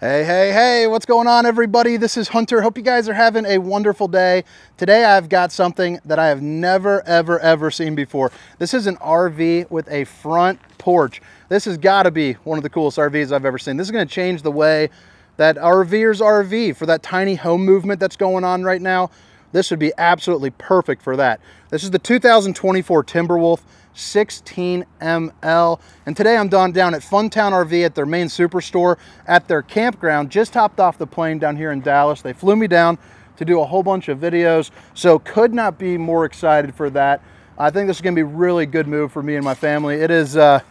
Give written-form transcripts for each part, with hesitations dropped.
Hey, hey, hey, what's going on, everybody? This is Hunter. Hope you guys are having a wonderful day. Today I've got something that I have never, ever seen before. This is an RV with a front porch. This has got to be one of the coolest RVs I've ever seen. This is going to change the way that RVers RV for that tiny home movement that's going on right now. This would be absolutely perfect for that. This is the 2024 Timberwolf 16ML, and today I'm down at Funtown RV at their main superstore at their campground. Just hopped off the plane down here in Dallas. They flew me down to do a whole bunch of videos, so could not be more excited for that. I think this is going to be a really good move for me and my family. It is a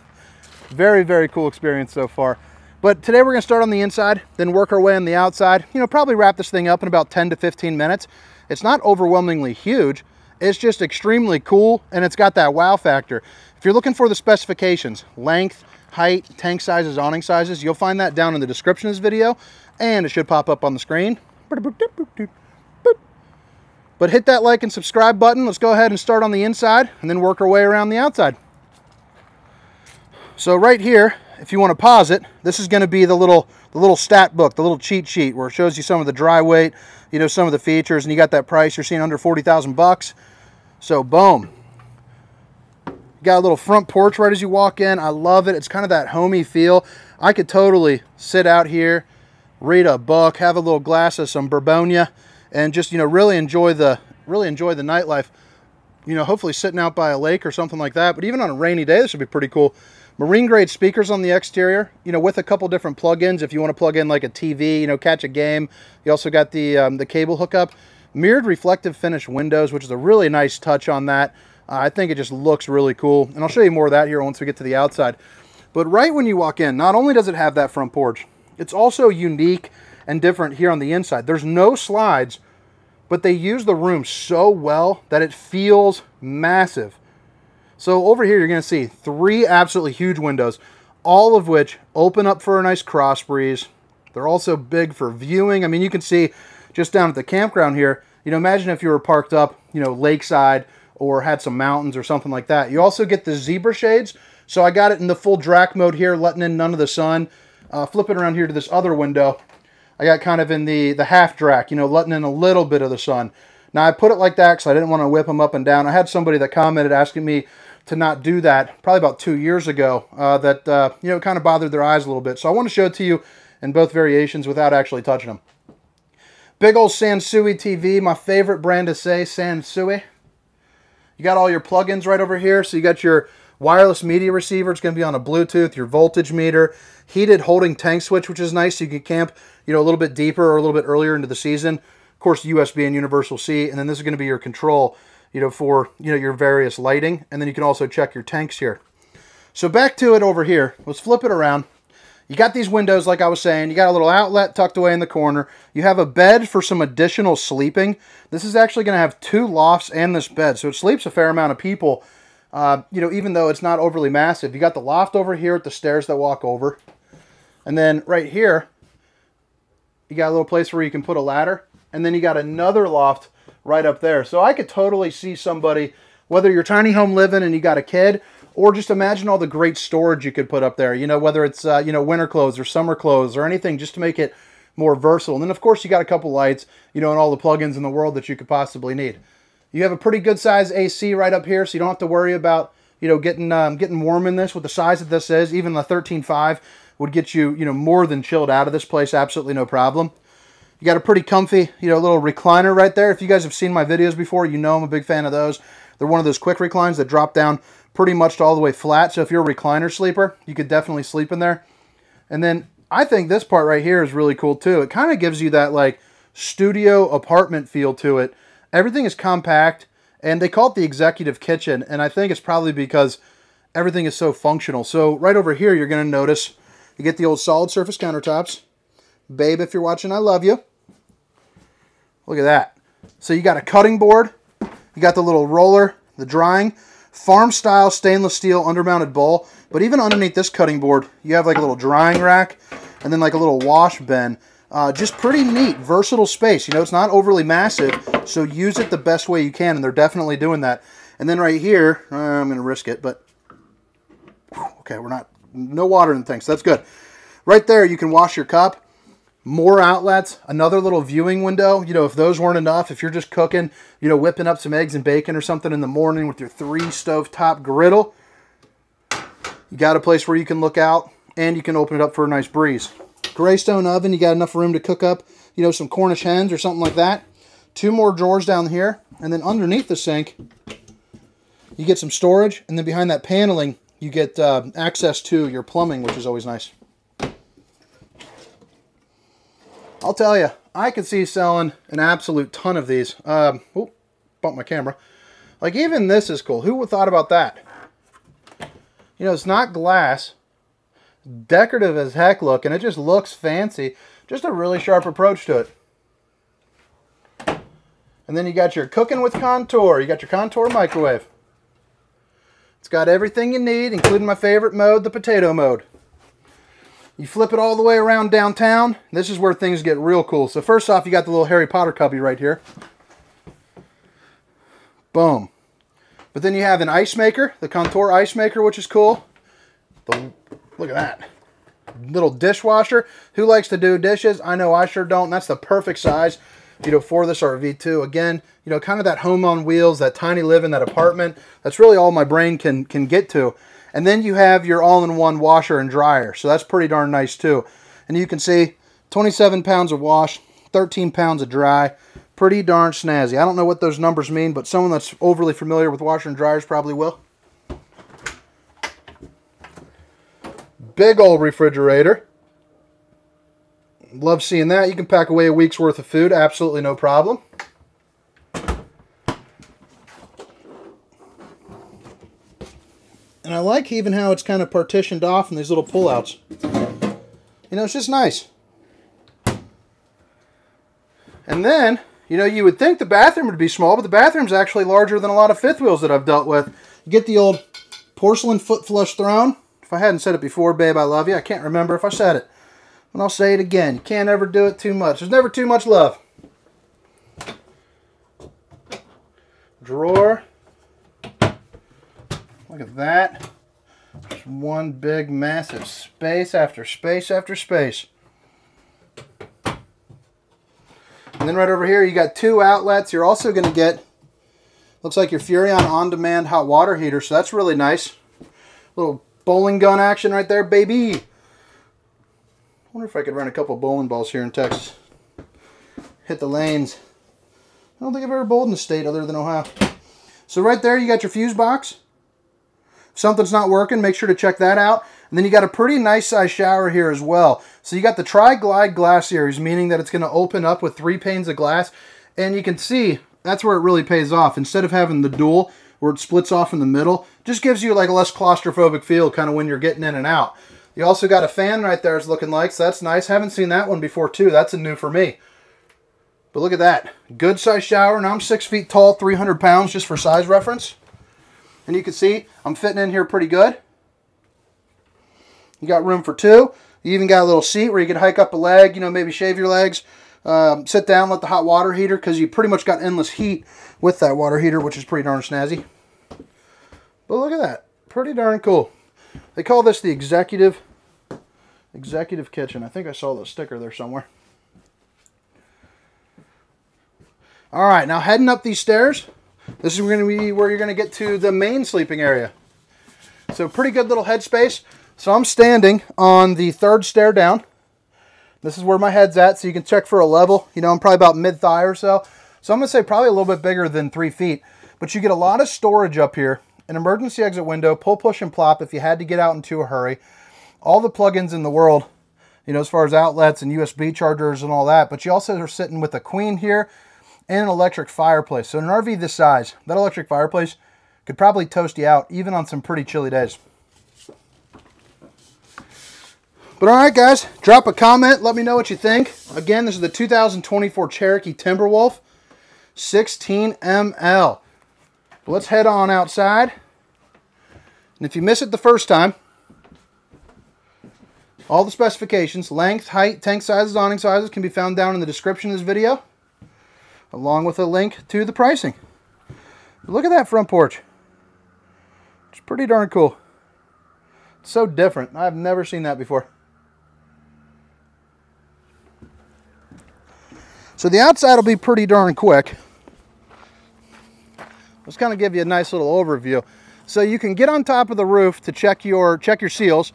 very cool experience so far. But today we're going to start on the inside, then work our way on the outside. You know, probably wrap this thing up in about 10 to 15 minutes. It's not overwhelmingly huge. It's just extremely cool, and it's got that wow factor. If you're looking for the specifications, length, height, tank sizes, awning sizes, you'll find that down in the description of this video, and it should pop up on the screen. But hit that like and subscribe button. Let's go ahead and start on the inside, and then work our way around the outside. So right here, if you want to pause it, this is going to be the little stat book, the little cheat sheet where it shows you some of the dry weight, you know, some of the features, and you got that price you're seeing under 40,000 bucks. So boom. You got a little front porch right as you walk in. I love it. It's kind of that homey feel. I could totally sit out here, read a book, have a little glass of some Bourbogne, and just, you know, really enjoy the nightlife. You know, hopefully sitting out by a lake or something like that. But even on a rainy day, this would be pretty cool. Marine grade speakers on the exterior, you know, with a couple different plug-ins if you want to plug in like a TV, you know, catch a game. You also got the cable hookup. Mirrored reflective finish windows, which is a really nice touch on that. I think it just looks really cool. And I'll show you more of that here once we get to the outside. But right when you walk in, not only does it have that front porch, it's also unique and different here on the inside. There's no slides, but they use the room so well that it feels massive. So over here, you're going to see 3 absolutely huge windows, all of which open up for a nice cross breeze. They're also big for viewing. I mean, you can see just down at the campground here, you know, imagine if you were parked up, you know, lakeside or had some mountains or something like that. You also get the zebra shades. So I got it in the full drac mode here, letting in none of the sun. Flipping around here to this other window, I got kind of in the half drac, you know, letting in a little bit of the sun. Now I put it like that because I didn't want to whip them up and down. I had somebody that commented asking me to not do that probably about 2 years ago, you know, kind of bothered their eyes a little bit. So I want to show it to you in both variations without actually touching them. Big old Sansui TV, my favorite brand to say, Sansui. You got all your plugins right over here. So you got your wireless media receiver. It's going to be on a Bluetooth, your voltage meter, heated holding tank switch, which is nice. So you can camp, you know, a little bit deeper or a little bit earlier into the season. Of course, USB and universal C. And then this is going to be your control, you know, for, you know, your various lighting. And then you can also check your tanks here. So back to it over here. Let's flip it around. You got these windows, like I was saying. You got a little outlet tucked away in the corner. You have a bed for some additional sleeping. This is actually going to have 2 lofts and this bed, so it sleeps a fair amount of people, you know, even though it's not overly massive. You got the loft over here with the stairs that walk over. And then right here, you got a little place where you can put a ladder. And then you got another loft right up there. So I could totally see somebody, whether you're tiny home living and you got a kid, or just imagine all the great storage you could put up there, you know, whether it's, you know, winter clothes or summer clothes or anything, just to make it more versatile. And then, of course, you got a couple lights, you know, and all the plugins in the world that you could possibly need. You have a pretty good size AC right up here, so you don't have to worry about, you know, getting warm in this. With the size that this is, even the 13.5 would get you, you know, more than chilled out of this place, absolutely no problem. You got a pretty comfy, you know, little recliner right there. If you guys have seen my videos before, you know I'm a big fan of those. They're one of those quick reclines that drop down pretty much to all the way flat. So if you're a recliner sleeper, you could definitely sleep in there. And then I think this part right here is really cool too. It kind of gives you that like studio apartment feel to it. Everything is compact, and they call it the executive kitchen. And I think it's probably because everything is so functional. So right over here, you're going to notice you get the old solid surface countertops. Babe, if you're watching, I love you. Look at that. So you got a cutting board. You got the little roller, the drying, farm style stainless steel undermounted bowl. But even underneath this cutting board, you have like a little drying rack and then like a little wash bin. Just pretty neat, versatile space. You know, it's not overly massive, so use it the best way you can, and they're definitely doing that. And then right here, I'm going to risk it, but okay, no water in the tank, so that's good. Right there, you can wash your cup. More outlets, another little viewing window. You know, if those weren't enough, if you're just cooking, you know, whipping up some eggs and bacon or something in the morning with your 3 stovetop griddle, you got a place where you can look out and you can open it up for a nice breeze. Greystone oven, you got enough room to cook up, you know, some Cornish hens or something like that. 2 more drawers down here, and then underneath the sink, you get some storage, and then behind that paneling, you get access to your plumbing, which is always nice. I'll tell you, I could see selling an absolute ton of these. Oh, bumped my camera. Like, even this is cool. Who would have thought about that? You know, it's not glass. Decorative as heck looking. It just looks fancy. Just a really sharp approach to it. And then you got your cooking with contour. You got your contour microwave. It's got everything you need, including my favorite mode, the potato mode. You flip it all the way around downtown. This is where things get real cool. So first off, you got the little Harry Potter cubby right here. Boom. But then you have an ice maker, the Contour ice maker, which is cool. Look at that. Little dishwasher. Who likes to do dishes? I know I sure don't. That's the perfect size, you know, for this RV too. Again, you know, kind of that home on wheels, that tiny living, that apartment. That's really all my brain can get to. And then you have your all-in-one washer and dryer. So that's pretty darn nice too. And you can see 27 pounds of wash, 13 pounds of dry. Pretty darn snazzy. I don't know what those numbers mean, but someone that's overly familiar with washer and dryers probably will. Big old refrigerator. Love seeing that. You can pack away a week's worth of food. Absolutely no problem. And I like even how it's kind of partitioned off in these little pullouts. You know, it's just nice. And then, you know, you would think the bathroom would be small, but the bathroom's actually larger than a lot of fifth wheels that I've dealt with. You get the old porcelain foot flush throne. If I hadn't said it before, babe, I love you. I can't remember if I said it. And I'll say it again. You can't ever do it too much. There's never too much love. Drawer. Look at that. Just one big massive space after space after space. And then right over here you got 2 outlets. You're also going to get, looks like your Furrion on-demand hot water heater. So that's really nice. Little bowling gun action right there, baby. I wonder if I could run a couple bowling balls here in Texas. Hit the lanes. I don't think I've ever bowled in the state other than Ohio. So right there you got your fuse box. If something's not working, make sure to check that out. And then you got a pretty nice size shower here as well. So you got the Tri-Glide glass series, meaning that it's going to open up with 3 panes of glass. And you can see that's where it really pays off. Instead of having the dual where it splits off in the middle, just gives you like a less claustrophobic feel kind of when you're getting in and out. You also got a fan right there, it's looking like, so that's nice. Haven't seen that one before too. That's a new for me. But look at that. Good size shower. Now I'm 6 feet tall, 300 pounds just for size reference. And you can see I'm fitting in here pretty good. You got room for 2. You even got a little seat where you can hike up a leg, you know, maybe shave your legs, sit down, let the hot water heater, because you pretty much got endless heat with that water heater, which is pretty darn snazzy. But look at that. Pretty darn cool. They call this the executive kitchen. I think I saw the sticker there somewhere. All right, now heading up these stairs, this is going to be where you're going to get to the main sleeping area. So pretty good little headspace. So I'm standing on the 3rd stair down. This is where my head's at, so you can check for a level. You know, I'm probably about mid-thigh or so. So I'm going to say probably a little bit bigger than 3 feet. But you get a lot of storage up here. An emergency exit window, pull, push, and plop if you had to get out into a hurry. All the plugins in the world, you know, as far as outlets and USB chargers and all that. But you also are sitting with a queen here and an electric fireplace. So in an RV this size, that electric fireplace could probably toast you out even on some pretty chilly days. But all right, guys, drop a comment. Let me know what you think. Again, this is the 2024 Cherokee Timberwolf 16ML. But let's head on outside. And if you miss it the first time, all the specifications, length, height, tank sizes, awning sizes can be found down in the description of this video, along with a link to the pricing. But look at that front porch. It's pretty darn cool. It's so different. I've never seen that before. So the outside will be pretty darn quick. Let's kind of give you a nice little overview. So you can get on top of the roof to check your seals.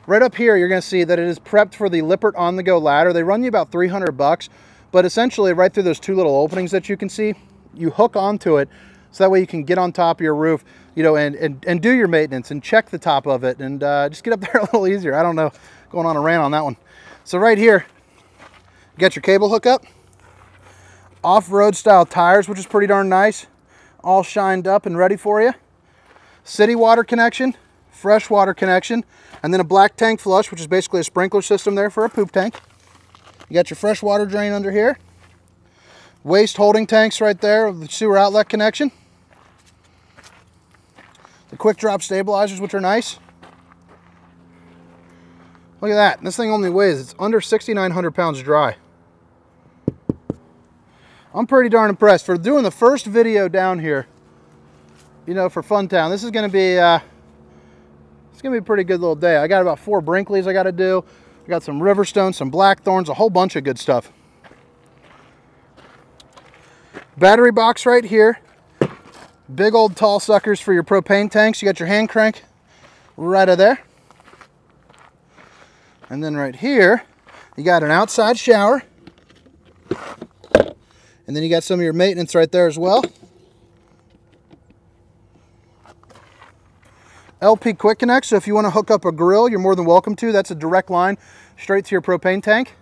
Right up here, you're going to see that it is prepped for the Lippert on-the-go ladder. They run you about 300 bucks, but essentially right through those two little openings that you can see, you hook onto it, so that way you can get on top of your roof, you know, and do your maintenance and check the top of it and just get up there a little easier. I don't know, going on a rant on that one. So right here, you got your cable hookup, off-road style tires, which is pretty darn nice, all shined up and ready for you. City water connection, fresh water connection, and then a black tank flush, which is basically a sprinkler system there for a poop tank. You got your fresh water drain under here. Waste holding tanks right there with the sewer outlet connection. The quick drop stabilizers, which are nice. Look at that. This thing only weighs, it's under 6,900 pounds dry. I'm pretty darn impressed. For doing the first video down here, you know, for Funtown, this is going to be it's going to be a pretty good little day. I got about 4 Brinkleys I got to do. I got some Riverstones, some Blackthorns, a whole bunch of good stuff. Battery box right here. Big old tall suckers for your propane tanks. You got your hand crank right of there. And then right here, you got an outside shower. And then you got some of your maintenance right there as well. LP Quick Connect, so if you want to hook up a grill, you're more than welcome to. That's a direct line straight to your propane tank.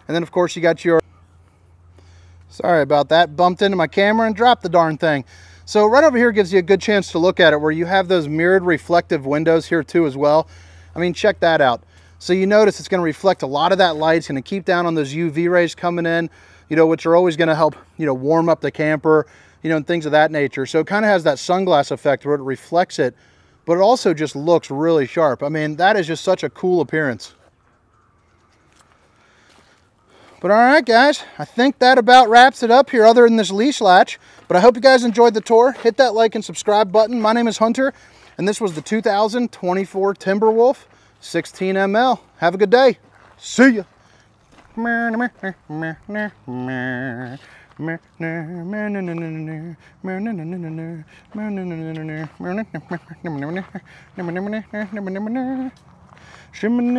And then of course you got your, sorry about that, bumped into my camera and dropped the darn thing. So right over here gives you a good chance to look at it, where you have those mirrored reflective windows here too as well. I mean, check that out. So you notice it's going to reflect a lot of that light. It's going to keep down on those UV rays coming in, you know, which are always going to help, you know, warm up the camper, you know, and things of that nature. So it kind of has that sunglass effect where it reflects it, but it also just looks really sharp. I mean, that is just such a cool appearance. But all right, guys, I think that about wraps it up here other than this leash latch. But I hope you guys enjoyed the tour. Hit that like and subscribe button. My name is Hunter, and this was the 2024 Timberwolf 16ML. Have a good day. See ya. Shimmy,